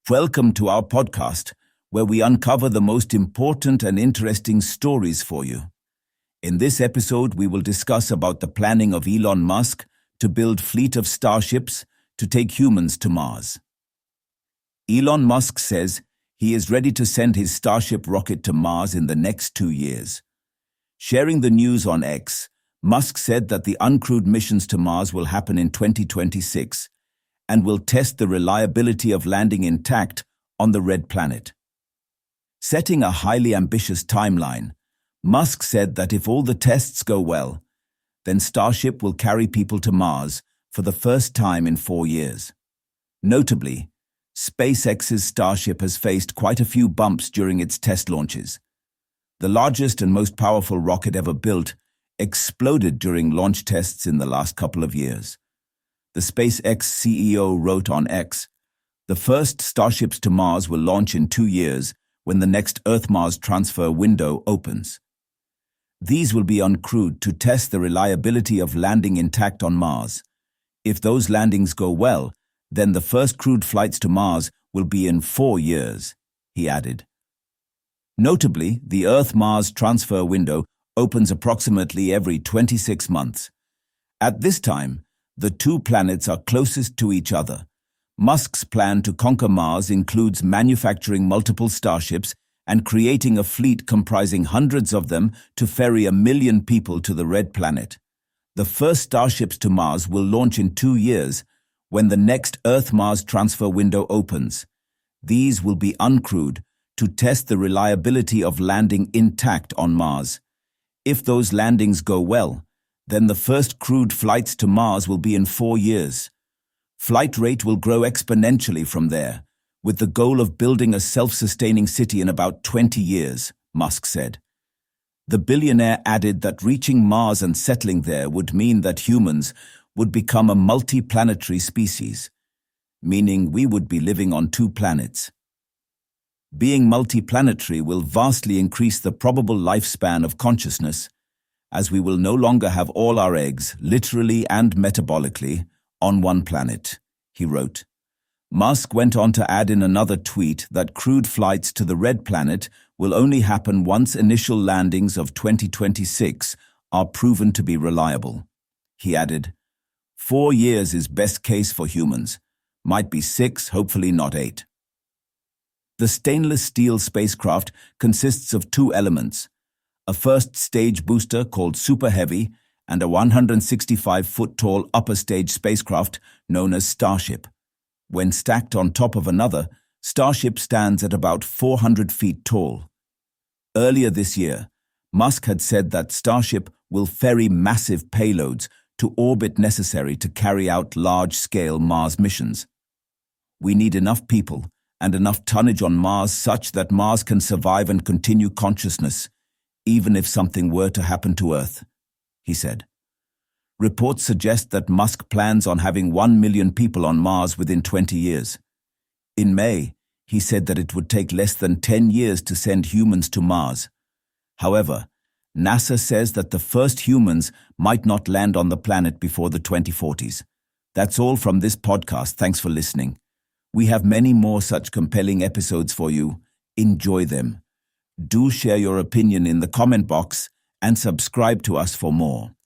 Welcome to our podcast, where we uncover the most important and interesting stories for you. In this episode, we will discuss about the planning of Elon Musk to build fleet of starships to take humans to Mars. Elon Musk says he is ready to send his Starship rocket to Mars in the next 2 years. Sharing the news on X, Musk said that the uncrewed missions to Mars will happen in 2026 and will test the reliability of landing intact on the red planet. Setting a highly ambitious timeline, Musk said that if all the tests go well, then Starship will carry people to Mars for the first time in 4 years. Notably, SpaceX's Starship has faced quite a few bumps during its test launches. The largest and most powerful rocket ever built exploded during launch tests in the last couple of years. The SpaceX CEO wrote on X, "The first Starships to Mars will launch in 2 years when the next Earth-Mars transfer window opens. These will be uncrewed to test the reliability of landing intact on Mars. If those landings go well, then the first crewed flights to Mars will be in 4 years," he added. Notably, the Earth-Mars transfer window opens approximately every 26 months. At this time, the two planets are closest to each other. Musk's plan to conquer Mars includes manufacturing multiple starships and creating a fleet comprising hundreds of them to ferry 1 million people to the red planet. The first starships to Mars will launch in 2 years when the next Earth-Mars transfer window opens. These will be uncrewed to test the reliability of landing intact on Mars. If those landings go well, then the first crewed flights to Mars will be in 4 years. Flight rate will grow exponentially from there, with the goal of building a self-sustaining city in about 20 years, Musk said. The billionaire added that reaching Mars and settling there would mean that humans would become a multiplanetary species, meaning we would be living on 2 planets. Being multiplanetary will vastly increase the probable lifespan of consciousness, as we will no longer have all our eggs, literally and metabolically, on one planet, he wrote. Musk went on to add in another tweet that crewed flights to the red planet will only happen once initial landings of 2026 are proven to be reliable. He added, 4 years is best case for humans. Might be 6, hopefully not 8. The stainless steel spacecraft consists of 2 elements, a first stage booster called Super Heavy and a 165-foot-tall upper stage spacecraft known as Starship. When stacked on top of another, Starship stands at about 400 feet tall. Earlier this year, Musk had said that Starship will ferry massive payloads to orbit necessary to carry out large-scale Mars missions. "We need enough people and enough tonnage on Mars such that Mars can survive and continue consciousness, even if something were to happen to Earth," he said. Reports suggest that Musk plans on having 1 million people on Mars within 20 years. In May, he said that it would take less than 10 years to send humans to Mars. However, NASA says that the first humans might not land on the planet before the 2040s. That's all from this podcast. Thanks for listening. We have many more such compelling episodes for you. Enjoy them. Do share your opinion in the comment box and subscribe to us for more.